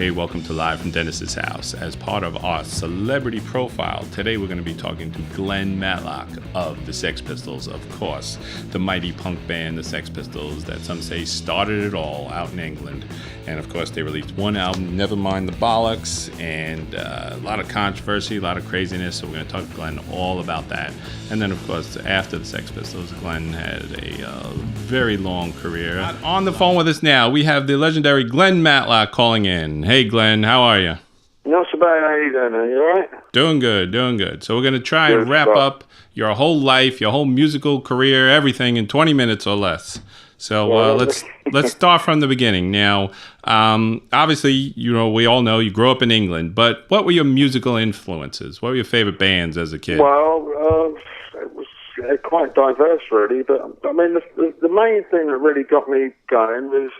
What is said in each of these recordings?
Hey, welcome to Live from Dennis's House. As part of our celebrity profile, today we're going to be talking to Glen Matlock of the Sex Pistols, of course. The mighty punk band, the Sex Pistols, that some say started it all out in England. And of course, they released one album, Nevermind the Bollocks, and a lot of controversy, a lot of craziness. So we're going to talk to Glen all about that. And then, of course, after the Sex Pistols, Glen had a very long career. On the phone with us now, we have the legendary Glen Matlock calling in. Hey, Glen, how are you? Not so bad. How you doing? Are you all right? Doing good. So we're going to try and wrap up your whole life, your whole musical career, everything in 20 minutes or less. So let's start from the beginning. Now, obviously, we all know you grew up in England, but what were your musical influences? What were your favorite bands as a kid? Well, it was quite diverse, really. But I mean, the main thing that really got me going was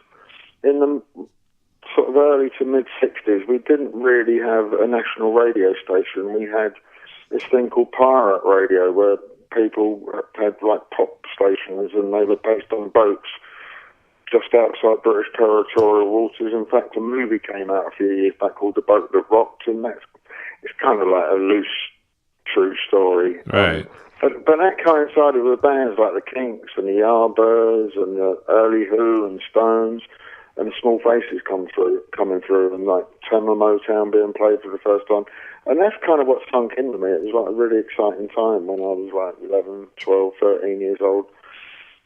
in the sort of early to mid '60s. We didn't really have a national radio station. We had this thing called pirate radio, where people had like pop stations, and they were based on boats just outside British territorial waters. In fact, a movie came out a few years back called The Boat That Rocked, and it's kind of like a loose, true story. Right. But that coincided with bands like the Kinks and the Yardbirds and the early Who and Stones and the Small Faces coming through, and like Tamla Motown being played for the first time. And that's kind of what sunk into me. It was like a really exciting time when I was like 11, 12, 13 years old.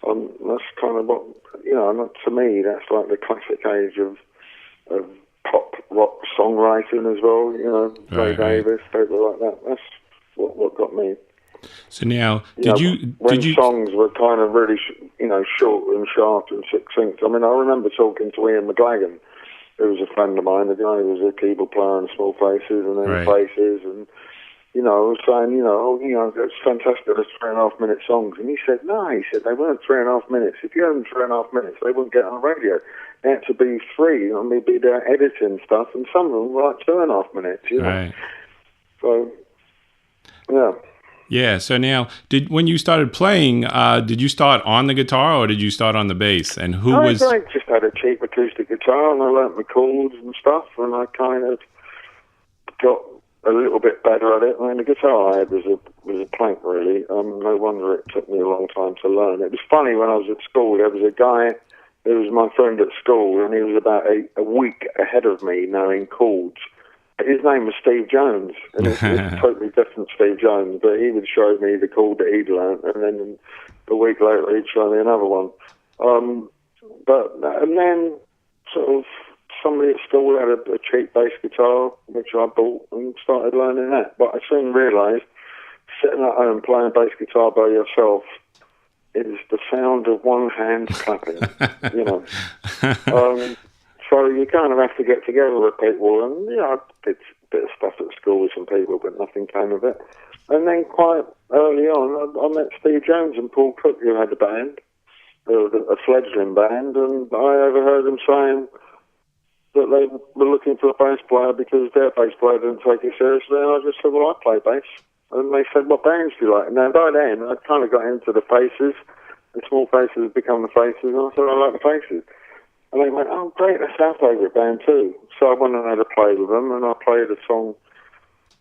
That's kind of what, to me, that's like the classic age of pop rock songwriting as well, Ray Davis, people like that. That's what got me. So now, when songs were kind of really, short and sharp and succinct. I mean, I remember talking to Ian McLaren, who was a friend of mine, the guy who was a keyboard player in Small Faces and then Faces, and I was saying, it's fantastic, there's 3.5 minute songs. And he said, no, they weren't 3.5 minutes. If you had them 3.5 minutes, they wouldn't get on the radio. They had to be 3, they'd be there editing stuff, and some of them were like 2.5 minutes, Right. So, yeah. Yeah, so now, when you started playing, did you start on the guitar or did you start on the bass? And I just had a cheap acoustic guitar, and I learnt my chords and stuff, and I kind of got a little bit better at it. I mean, the guitar I had was a plank, really. No wonder it took me a long time to learn. It was funny, when I was at school, there was a guy who was my friend at school, and he was about a week ahead of me knowing chords. His name was Steve Jones, and it's a totally different Steve Jones, but he would show me the chord that he'd learnt, and then a week later he'd show me another one. And then sort of somebody at school had a cheap bass guitar, which I bought, and started learning that. But I soon realised sitting at home playing bass guitar by yourself is the sound of one hand clapping, So you kind of have to get together with people, and I did a bit of stuff at school with some people, but nothing came of it. And then quite early on, I met Steve Jones and Paul Cook, who had a band, a fledgling band, and I overheard them saying that they were looking for a bass player because their bass player didn't take it seriously, and I just said, well, I play bass. And they said, what bands do you like? And then by then, I kind of got into the Faces. The Small Faces had become the Faces, and I said, I like the Faces. And they went, oh, great, that's our favourite band too. So I went and had a play with them, and I played a song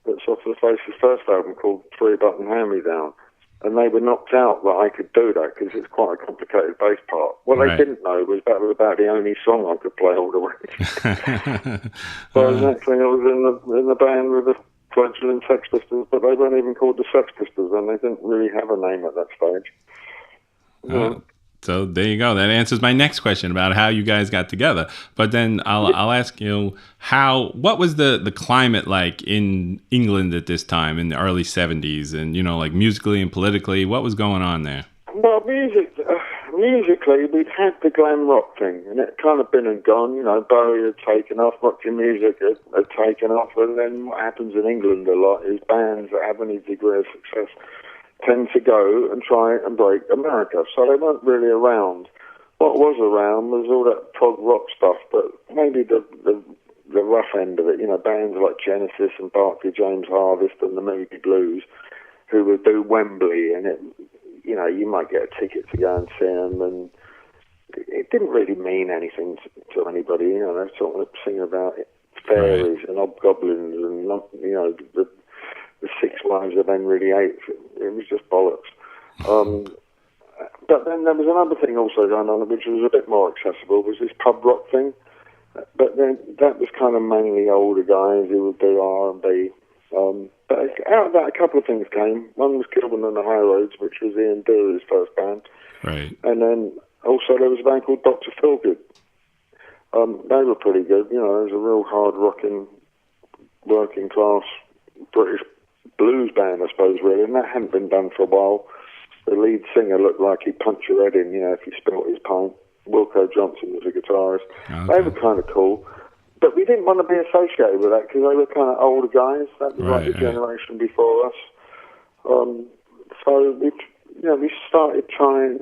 that's off the Faces' first album called 3-Button Hand-Me-Down. And they were knocked out that I could do that because it's quite a complicated bass part. What they didn't know was that was about the only song I could play all the way. So next thing I was in the band with the fledgling Sex Pistols, but they weren't even called the Sex Pistols, and they didn't really have a name at that stage. So there you go. That answers my next question about how you guys got together. But then I'll ask you, what was the climate like in England at this time in the early 70s, and like musically and politically, what was going on there? Well, musically, we'd had the glam rock thing, and it kind of been and gone. Bowie had taken off, rock music had taken off, and then what happens in England a lot is bands that have any degree of success tend to go and try and break America. So they weren't really around. What was around was all that prog rock stuff, but maybe the rough end of it, bands like Genesis and Barclay James Harvest and the Moody Blues, who would do Wembley, and you might get a ticket to go and see them, and it didn't really mean anything to anybody. They sort of sing about fairies and hobgoblins and, the 6 wives of Henry VIII. It was just bollocks. But then there was another thing also going on, which was a bit more accessible, was this pub rock thing. But then that was kind of mainly older guys who would do R&B. But out of that, a couple of things came. One was Kilburn and the High Roads, which was Ian Doer's first band. Right. And then also there was a band called Dr. Feelgood. They were pretty good. It was a real hard-rocking, working-class British blues band, I suppose, really. And that hadn't been done for a while. The lead singer looked like he'd punch your head in, if he spilt his pint. Wilco Johnson was a guitarist. Okay. They were kind of cool. But we didn't want to be associated with that because they were kind of older guys. That was like the generation before us. So we started trying.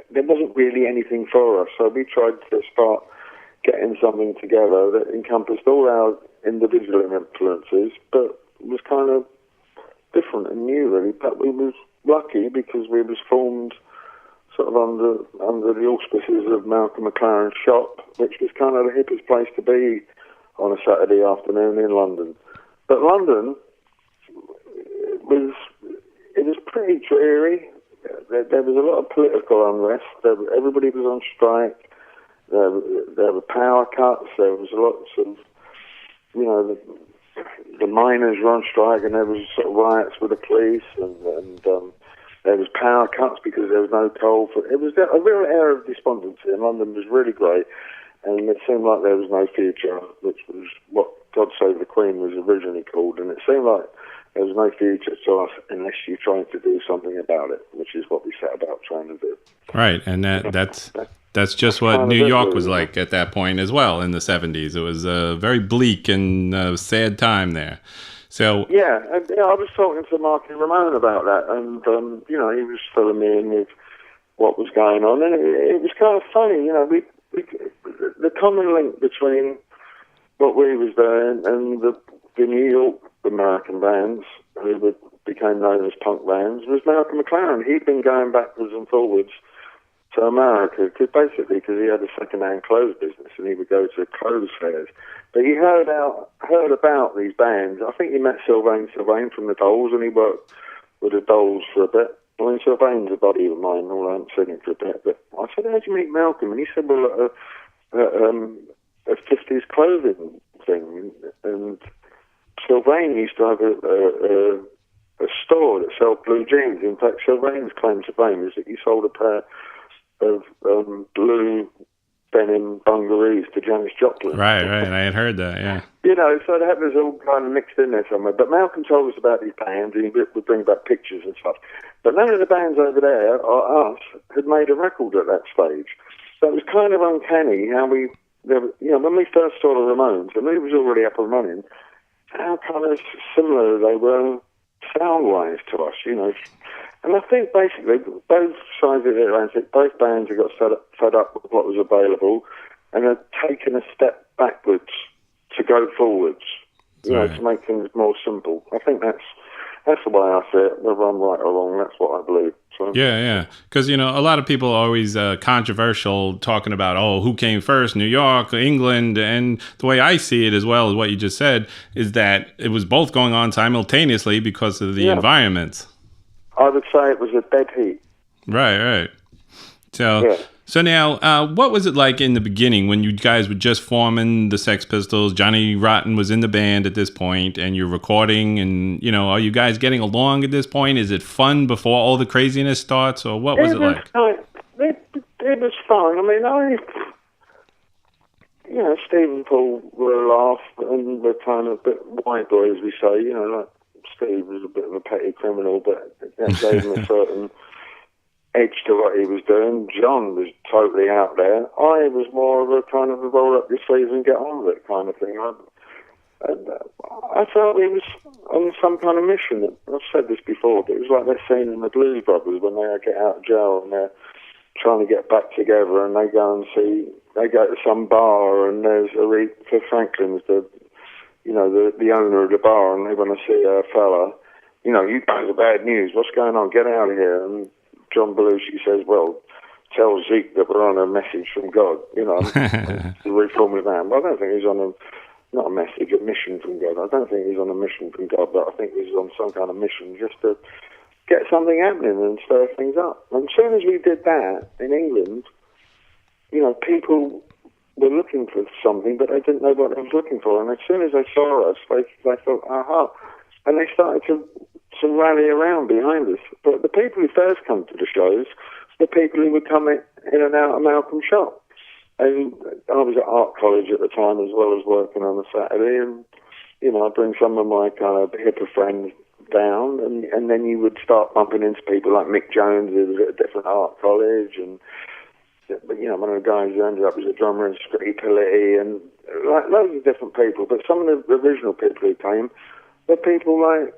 There wasn't really anything for us, so we tried to start getting something together that encompassed all our individual influences, but was kind of different and new, really. But we was lucky because we was formed sort of under the auspices of Malcolm McLaren's shop, which was kind of the hippest place to be on a Saturday afternoon in London. But London was pretty dreary. There was a lot of political unrest. Everybody was on strike. There were power cuts. There was lots of, the miners were on strike, and there was sort of riots with the police, and there was power cuts because there was no coal. It was a real air of despondency, and London was really great, and it seemed like there was no future, which was what God Save the Queen was originally called, and it seemed like there was no future to us unless you tried to do something about it, which is what we set about trying to do. Right, and that's just what New York was like at that point as well in the 70s. It was a very bleak and sad time there. So I was talking to Marky Ramone about that, and he was filling me in with what was going on, and it was kind of funny. The common link between what we was doing and the New York American bands who became known as punk bands was Malcolm McLaren. He'd been going backwards and forwards to America because he had a second-hand clothes business and he would go to clothes fairs. But he heard about these bands. I think he met Sylvain from the Dolls, and he worked with the Dolls for a bit. I mean, Sylvain's a buddy of mine, although I haven't seen him for a bit. But I said, "How'd you meet Malcolm?" And he said, "Well, a 50s clothing thing." And Sylvain used to have a store that sold blue jeans. In fact, Sylvain's claim to fame is that he sold a pair of blue denim dungarees to Janis Joplin. Right. I had heard that, yeah. So that was all kind of mixed in there somewhere. But Malcolm told us about these bands, and he would bring back pictures and stuff. But none of the bands over there, or us, had made a record at that stage. So it was kind of uncanny how when we first saw the Ramones, and it was already up and running, how kind of similar they were sound-wise to us, And I think basically both sides of the Atlantic, both bands had got fed up with what was available and had taken a step backwards to go forwards, to make things more simple. I think that's the way I see it. Whether I'm right or wrong, that's what I believe. So. Yeah. Because, a lot of people are always controversial talking about, who came first, New York, England. And the way I see it as well as what you just said is that it was both going on simultaneously because of the environments. I would say it was a dead heat. Right. So now, what was it like in the beginning when you guys were just forming the Sex Pistols? Johnny Rotten was in the band at this point, and you're recording, and, are you guys getting along at this point? Is it fun before all the craziness starts, or what was it like? It was fun. I mean, Steve and Paul were a laugh, and we're kind of a bit white boy, as we say, like Steve was a bit of a petty criminal, but that gave him a certain edge to what he was doing. John was totally out there. I was more of a kind of a roll up your sleeves and get on with it kind of thing. I felt he was on some kind of mission. I've said this before, but it was like that scene in the Blues Brothers when they get out of jail and they're trying to get back together, and they go to some bar, and there's Aretha Franklin's the owner of the bar, and they want to see a fella. You guys are bad news. What's going on? Get out of here. And John Belushi says, well, tell Zeke that we're on a message from God, to reform the band. But I don't think he's on not a message, a mission from God. I don't think he was on a mission from God, but I think he was on some kind of mission just to get something happening and stir things up. And as soon as we did that in England, people were looking for something, but they didn't know what they was looking for. And as soon as they saw us, they thought, aha. And they started to rally around behind us. But the people who first come to the shows, the people who would come in and out of Malcolm's shop. And I was at art college at the time as well as working on a Saturday. And, I'd bring some of my kind of hipper friends down. And then you would start bumping into people like Mick Jones, who was at a different art college. And, one of the guys who ended up as a drummer in Street Polity and loads of different people. But some of the original people who came were people like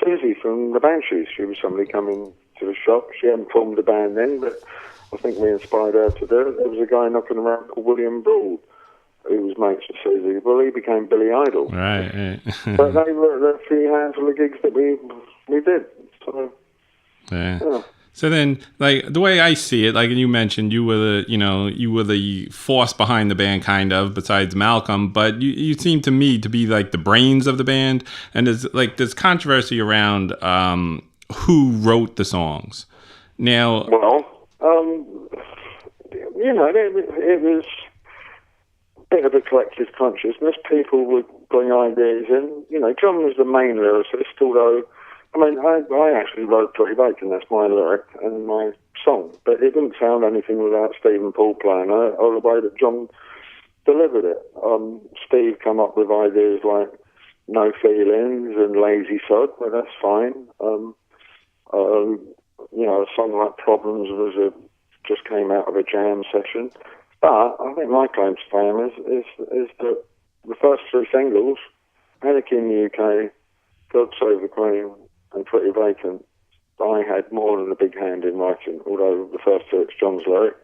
Susie from the Banshees. She was somebody coming to the shop. She hadn't formed a band then, but I think we inspired her to do it. There was a guy knocking around called William Broad, who was mates with Susie. Well, he became Billy Idol. Right. But they were the few handful of gigs that we did. So, yeah. So then, like, the way I see it, like you mentioned, you were the force behind the band, kind of, besides Malcolm, but you seem to me to be like the brains of the band. And there's controversy around who wrote the songs. Now, well, it was a bit of a collective consciousness. People would bring ideas in. John was the main lyricist, although, I actually wrote Pretty Bacon. That's my lyric and my song. But it didn't sound anything without Steve and Paul playing it, or the way that John delivered it. Steve come up with ideas like No Feelings and Lazy Sod, but that's fine. A song like Problems just came out of a jam session. But I think my claim to fame is that the first three singles, Anarchy in the UK, God Save the Queen, and Pretty Vacant, I had more than a big hand in writing, although the first two, it's John's lyric,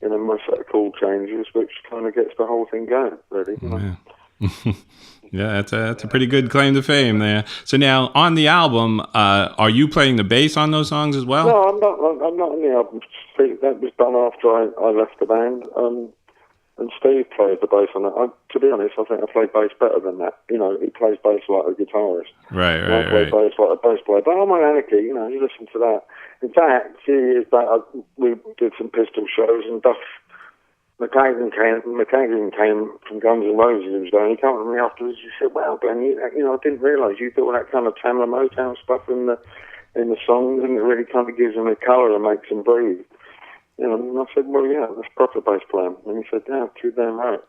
and then my set of chord changes, which kind of gets the whole thing going, really. Yeah. Yeah, that's a pretty good claim to fame there. So now, on the album, are you playing the bass on those songs as well? No, I'm not on the album. That was done after I left the band. And Steve played the bass on it. To be honest, I think I played bass better than that. He plays bass like a guitarist. Right. I play bass like a bass player. But I'm on Anarchy, you listen to that. In fact, a few years back, we did some Pistol shows, and Duff McKagan came from Guns N' Roses. He was there, and he came to me afterwards. He said, "Well, Glenn, I didn't realise you do all that kind of Tamla Motown stuff in the songs, and it really kind of gives them a colour and makes them breathe." And I said, "Well, yeah, that's proper bass playing." And he said, "Yeah, too damn right."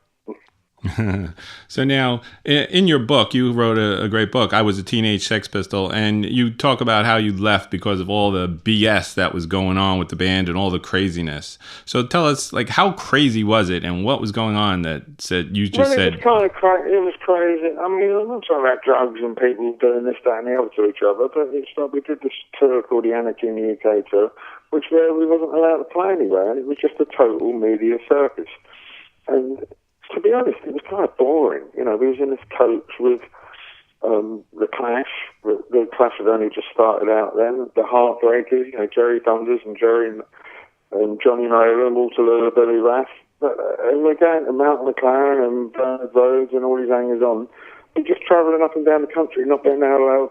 So now, in your book, you wrote a great book, I Was a Teenage Sex Pistol, and you talk about how you left because of all the BS that was going on with the band and all the craziness. So tell us, like, how crazy was it, and what was going on that said you just said? It was kind of crazy. It was crazy. I'm not talking about drugs and people doing this, that, and the other to each other, but it's like we did this tour called the Anarchy in the UK tour, which we wasn't allowed to play anywhere, and it was just a total media circus. And to be honest, it was kind of boring. We was in this coach with the Clash. The Clash had only just started out then. The Heartbreakers, Jerry Thunders and Jerry and Johnny Nolan, Walter Lula, Billy Raff. And we're going to Mount McLaren and Bernard Rhodes and all these hangers-on. We're just travelling up and down the country, not being allowed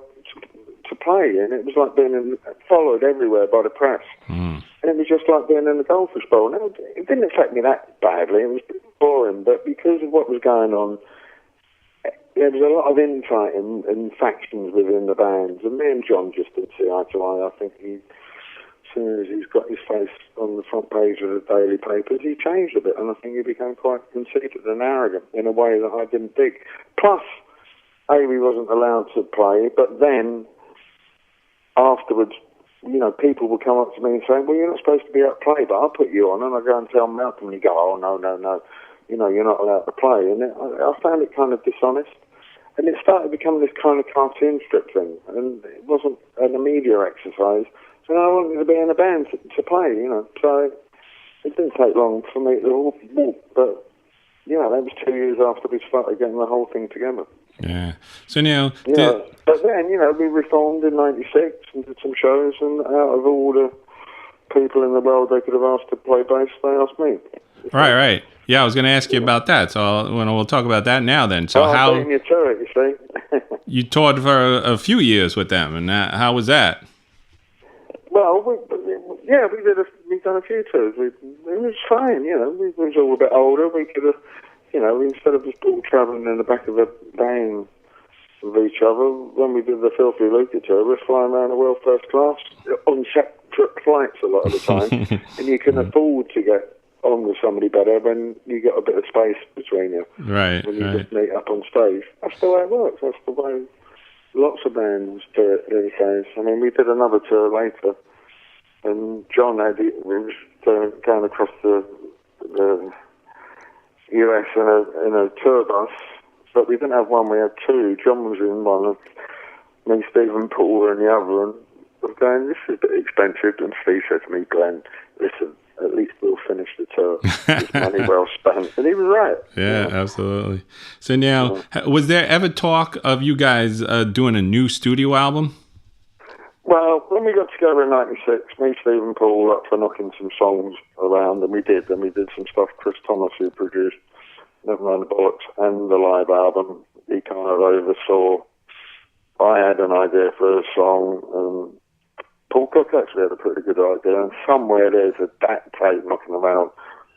to play. And it was like being followed everywhere by the press. Mm. And it was just like being in the Goldfish Bowl. Now, it didn't affect me that badly. It was boring, but because of what was going on, there was a lot of infighting and factions within the bands. And me and John just didn't see eye to eye. I think as soon as he's got his face on the front page of the daily papers, he changed a bit, and I think he became quite conceited and arrogant in a way that I didn't dig. Plus, we wasn't allowed to play, but then afterwards, people would come up to me and say, "Well, you're not supposed to be able to play, but I'll put you on." And I go and tell Malcolm, and he go, "Oh, no, you're not allowed to play." And I found it kind of dishonest. And it started becoming this kind of cartoon strip thing. And it wasn't an media exercise. So I wanted to be in a band to play, So it didn't take long for me to walk. But, that was 2 years after we started getting the whole thing together. Yeah. So now... But then, we reformed in 96 and did some shows, and out of all the people in the world they could have asked to play bass, they asked me. Right. Yeah, I was going to ask you about that. So we'll talk about that now then. So I'm beating you to it, you see. You toured for a few years with them, and how was that? Well, we've done a few tours. It was fine, you know. We was all a bit older. We could have, you know, instead of just all travelling in the back of a van with each other, when we did the Filthy Luca tour, we were flying around the world first class on separate flights a lot of the time, and you can afford to get on with somebody better when you get a bit of space between you. Right. When you just meet up on stage. That's the way it works. That's the way lots of bands do it these days. I mean, we did another tour later, and John we was going across the US in a tour bus, but we didn't have one, we had two. John was in one, and me, Steve and Paul were in the other, and I'm going, this is a bit expensive, and Steve said to me, Glenn, listen, at least we'll finish the tour. It's money well spent. And he was right. Yeah, absolutely. So now, was there ever talk of you guys doing a new studio album? Well, when we got together in '96, me, Steve and Paul were up for knocking some songs around, and we did some stuff Chris Thomas, who produced Never Mind the Bollocks, and the live album. He kind of oversaw. I had an idea for a song, and Paul Cook actually had a pretty good idea, and somewhere there's a DAT tape knocking around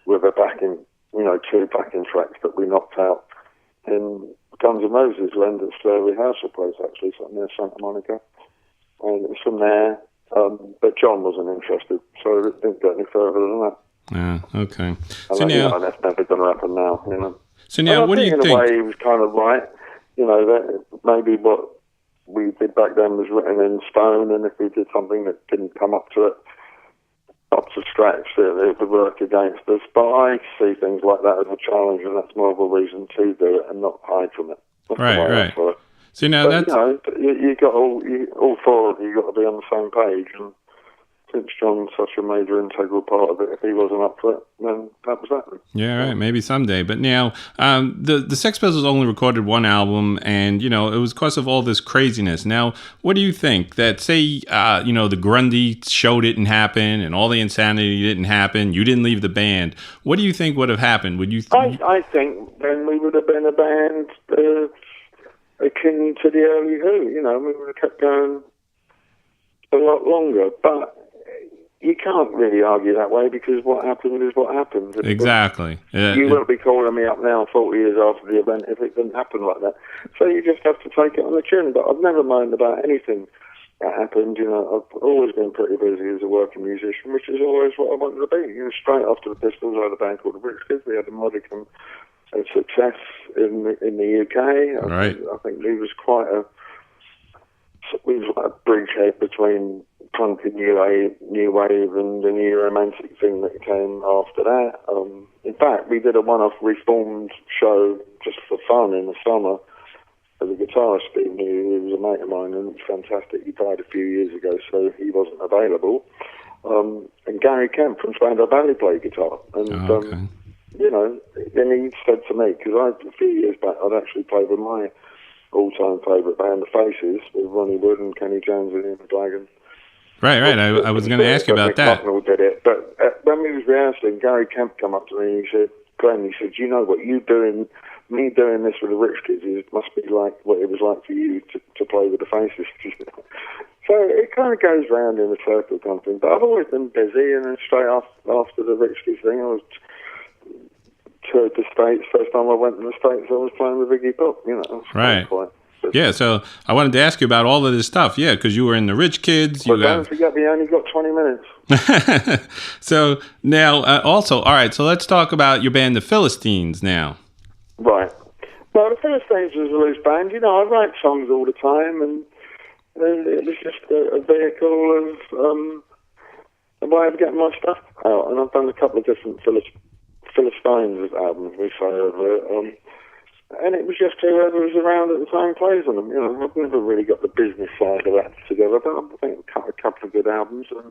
with a backing, you know, two backing tracks that we knocked out in Guns N' Roses' Lender's rehearsal place, actually, something near Santa Monica. And it was from there, but John wasn't interested, so it didn't get any further than that. Yeah, okay. And so now, that's never going to happen now, you know. So now, what do you think? In a way, he was kind of right, you know, that maybe what we did back then was written in stone, and if we did something that didn't come up to scratch, it would work against us. But I see things like that as a challenge, and that's more of a reason to do it and not hide from it. That's right. See, now but, you know, you got all four of you got to be on the same page, and since John's such a major integral part of it, if he wasn't up for it, then that was that. Yeah, right. Maybe someday. But now, the Sex Pistols only recorded one album, and, you know, it was because of all this craziness. Now, what do you think? That, say, you know, the Grundy show didn't happen, and all the insanity didn't happen, you didn't leave the band. What do you think would have happened? Would you? I think then we would have been a band akin to the early Who. You know, we would have kept going a lot longer, but you can't really argue that way, because what happened is what happened. Exactly. You won't be calling me up now 40 years after the event if it didn't happen like that. So you just have to take it on the chin. But I've never minded about anything that happened. You know, I've always been pretty busy as a working musician, which is always what I wanted to be. You know, straight after the Pistols, I had a band called the Rich Kids. We had a modicum of success in the UK. Right. I think we was quite a bridgehead between punk and new wave and the new romantic thing that came after that. In fact, we did a one-off reformed show just for fun in the summer. The guitarist, Steve, he was a mate of mine, and it was fantastic. He died a few years ago, so he wasn't available. And Gary Kemp from Spandau Ballet played guitar. And, you know, then he said to me, because a few years back, I'd actually played with my all-time favourite band, The Faces, with Ronnie Wood and Kenny Jones and Ian McLaren. Right. I was going to ask you about that. Did it, but when we was rehearsing, Gary Kemp came up to me and he said, Glenn, he said, you know what you doing, me doing this with the Rich Kids, it must be like what it was like for you to play with the Faces. So it kind of goes round in a circle kind of thing. But I've always been busy, and then straight after the Rich Kids thing, I was toured the States. First time I went to the States, I was playing with Iggy Pop, you know. Right. Yeah, so I wanted to ask you about all of this stuff. Yeah, because you were in the Rich Kids. Don't forget, we only got 20 minutes. So now, also, all right, so let's talk about your band, the Philistines, now. Right. Well, the Philistines was a loose band. You know, I write songs all the time, and it was just a vehicle of a way of getting my stuff out. And I've done a couple of different Philistines albums, we say over it. And it was just whoever was around at the time plays on them. You know, I've never really got the business side of that together, but I think we cut a couple of good albums. And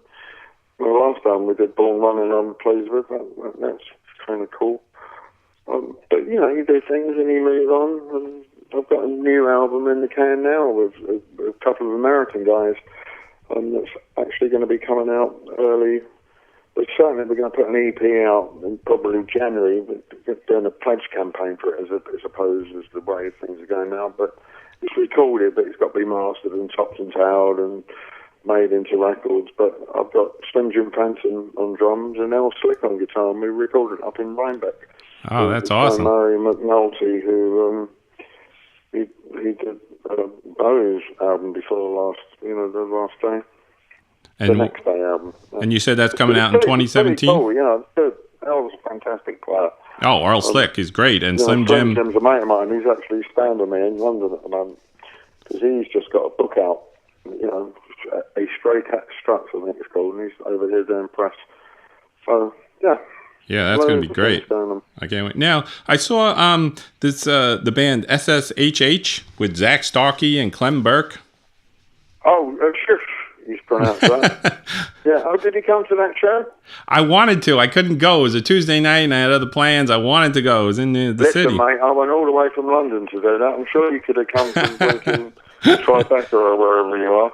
the last album we did, Born Running, I'm pleased with. That's kind of cool. But, you know, you do things and you move on. And I've got a new album in the can now with a couple of American guys that's actually going to be coming out early But certainly we're going to put an EP out in probably January, doing a pledge campaign for it as opposed as the way things are going now. But it's recorded, but it's got to be mastered and topped and tailed and made into records. But I've got Slim Jim Phantom on drums and El Slick on guitar, and we recorded it up in Rhinebeck. Oh, that's awesome. Murray McNulty, who he did Bowie's album before the last day. And the next day album. And you said that's coming out in 2017? Cool, it's good. El's a fantastic player. Oh, Earl Slick is great. And Slim Jim. Jim. Jim's a mate of mine. He's actually staying with me in London at the moment because he's just got a book out, A Stray Cat Struts, I think it's called, and he's over here doing press. So, yeah. Yeah, that's going to be great. I can't wait. Now, I saw the band SSHH with Zach Starkey and Clem Burke. Oh, sure. He's pronounced that. Yeah. Oh, did he come to that show? I wanted to. I couldn't go. It was a Tuesday night, and I had other plans. I wanted to go. It was in the Listen, city. Mate, I went all the way from London to do that. I'm sure you could have come from Tribeca or wherever you are.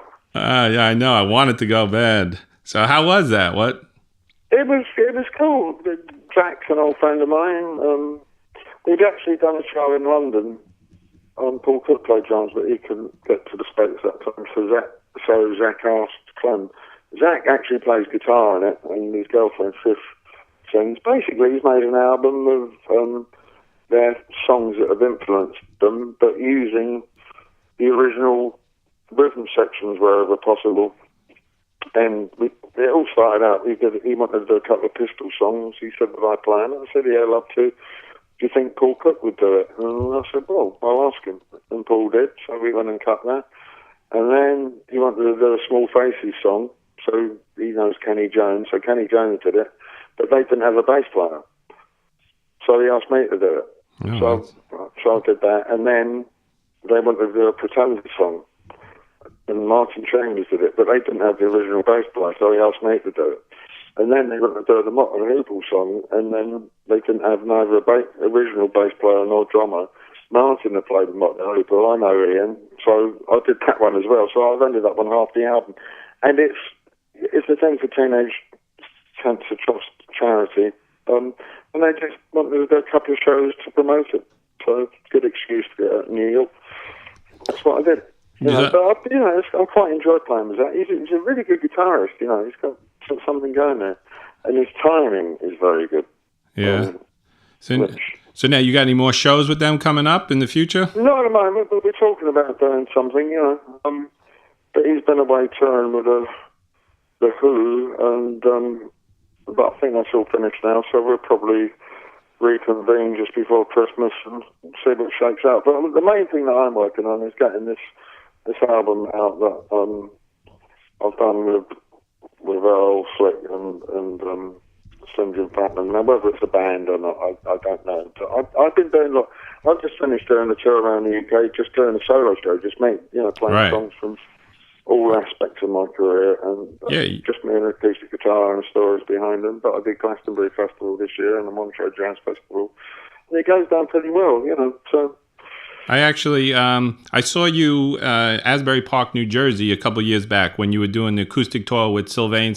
Yeah, I know. I wanted to go bad. So how was that? What? It was cool. Jack's an old friend of mine. We'd actually done a show in London. Paul Cook played drums, but he couldn't get to the States that time. So Zach asked Clem. Zach actually plays guitar in it, and his girlfriend Sif sings. Basically, he's made an album of their songs that have influenced them, but using the original rhythm sections wherever possible. And it all started out, he wanted to do a couple of Pistol songs. He said, would I play? And I said, yeah, I'd love to. Do you think Paul Cook would do it? And I said, well, I'll ask him. And Paul did, so we went and cut that. And then he wanted to do a Small Faces song, so he knows Kenny Jones, so Kenny Jones did it. But they didn't have a bass player. So he asked me to do it. So I did that. And then they wanted to do a Pretender song. And Martin Chambers did it, but they didn't have the original bass player, so he asked me to do it. And then they wanted to do the Mott and Hoople song, and then they didn't have neither original bass player nor drummer. Martin had played with Mott and Hoople, I know Ian, so I did that one as well. So I've ended up on half the album. And it's a thing for Teenage Cancer Trust charity, and they just wanted to do a couple of shows to promote it. So it's a good excuse to get out in New York. That's what I did. But I quite enjoy playing with that. He's a really good guitarist. He's got something going there, and his timing is very good. Yeah. So now you got any more shows with them coming up in the future? Not at the moment, but we're talking about doing something. But he's been away touring with the Who, and but I think that's all finished now. So we'll probably reconvene just before Christmas and see what shakes out. But the main thing that I'm working on is getting this album out that I've done with Earl Slick and Slim Jim Phantom. Now, whether it's a band or not, I don't know. I've been doing I've just finished doing a tour around the UK, just doing a solo show, just playing songs from all aspects of my career, and just me and an acoustic guitar and stories behind them. But I did Glastonbury Festival this year and the Montreux Jazz Festival, and it goes down pretty well, so. I actually, I saw you Asbury Park, New Jersey, a couple years back when you were doing the acoustic tour with Sylvain.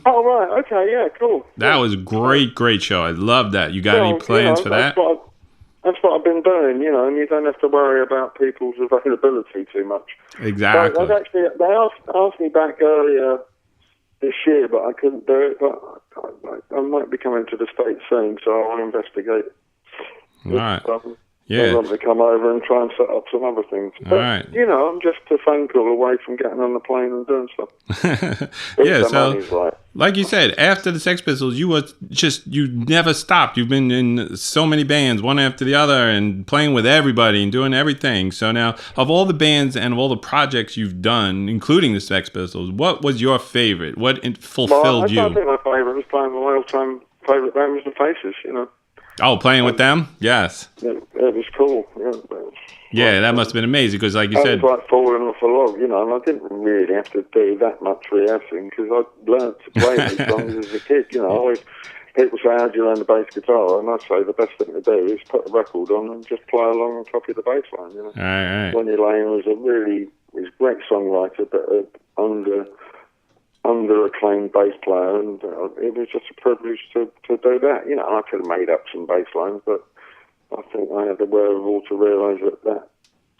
Oh, right. Okay, yeah, cool. That was a great show. I love that. You got any plans for that? That's what I've been doing, and you don't have to worry about people's availability too much. Exactly. So they asked me back earlier this year, but I couldn't do it. But I might be coming to the States soon, so I'll investigate it. All right. They want to come over and try and set up some other things. But, right. I'm just a phone call away from getting on the plane and doing stuff. So, like you said, after the Sex Pistols, you never stopped. You've been in so many bands, one after the other, and playing with everybody and doing everything. So now, of all the bands and of all the projects you've done, including the Sex Pistols, what was your favorite? What fulfilled you? I think my favorite was playing with my all-time favorite band was the Faces, Oh, playing with them? Yes. It was cool. Yeah, that must have been amazing because, like you said... It was like falling off a log, and I didn't really have to do that much rehearsing because I learned to play these songs as a kid. People say, how do you learn the bass guitar? And I say the best thing to do is put a record on and just play along and copy the bass line. Right. Lonnie Lane was a great songwriter, but under-acclaimed bass player, and it was just a privilege to do that. You know, I could have made up some bass lines, but I think I had the wherewithal to realise that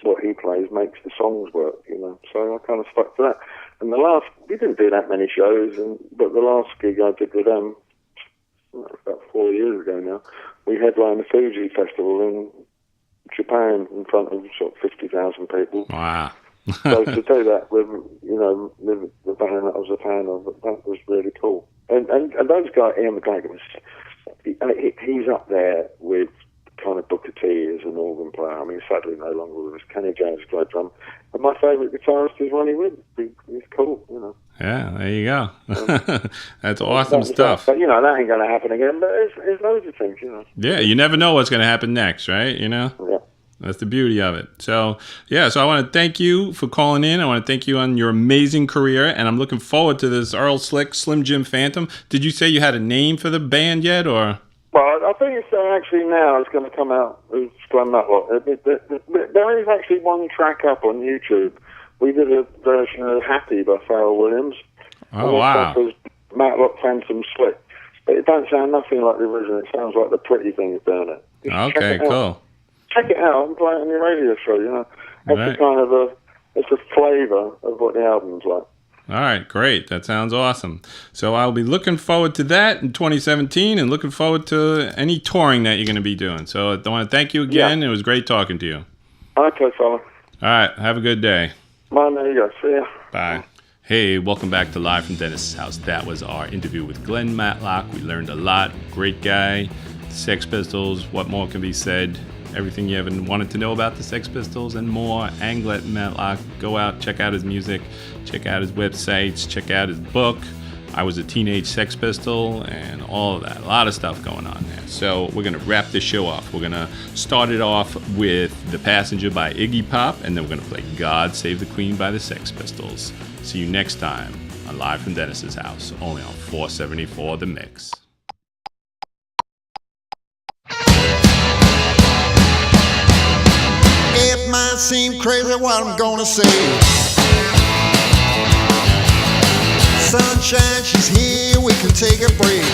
what he plays makes the songs work, you know. So I kind of stuck to that. And we didn't do that many shows, but the last gig I did with them, about 4 years ago now, we headlined the Fuji Festival in Japan in front of sort of 50,000 people. Wow. So to do that with the band that I was a fan of, that was really cool. And those guys, Ian McLaren, he's up there with kind of Booker T as an organ player. I mean, sadly no longer with us. Kenny Jones played drum. And my favourite guitarist is Ronnie Wood. He's cool, you know. Yeah, there you go. That's awesome stuff. But, you know, that ain't going to happen again. But there's loads of things, you know. Yeah, you never know what's going to happen next, right? You know? Yeah. That's the beauty of it. So, yeah, so I want to thank you for calling in. I want to thank you on your amazing career, and I'm looking forward to this Earl Slick Slim Jim Phantom. Did you say you had a name for the band yet, or? Well, I think it's actually now it's going to come out with Glen Matlock. There is actually one track up on YouTube. We did a version of Happy by Pharrell Williams. Oh, wow. It was Matlock Phantom Slick. But it don't sound nothing like the original. It sounds like the Pretty Things doing it. Okay, cool. Check it out and play it on your radio show, you know. That's a kind of it's a flavour of what the album's like. All right, great. That sounds awesome. So I'll be looking forward to that in 2017 and looking forward to any touring that you're going to be doing. So I want to thank you again. Yeah. It was great talking to you. Okay, fella. All right, have a good day. Bye, there you go. See ya. Bye. Hey, welcome back to Live from Dennis's House. That was our interview with Glen Matlock. We learned a lot. Great guy. Sex Pistols. What more can be said? Everything you ever wanted to know about the Sex Pistols and more. And Glen Matlock. Go out, check out his music, check out his websites, check out his book, I Was a Teenage Sex Pistol, and all of that. A lot of stuff going on there. So we're going to wrap this show off. We're going to start it off with The Passenger by Iggy Pop, and then we're going to play God Save the Queen by the Sex Pistols. See you next time on Live from Dennis's House, only on 474 The Mix. It might seem crazy what I'm gonna say. Sunshine, she's here, we can take a break.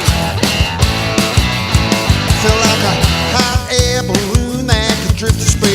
Feel like a hot air balloon that could drift to space.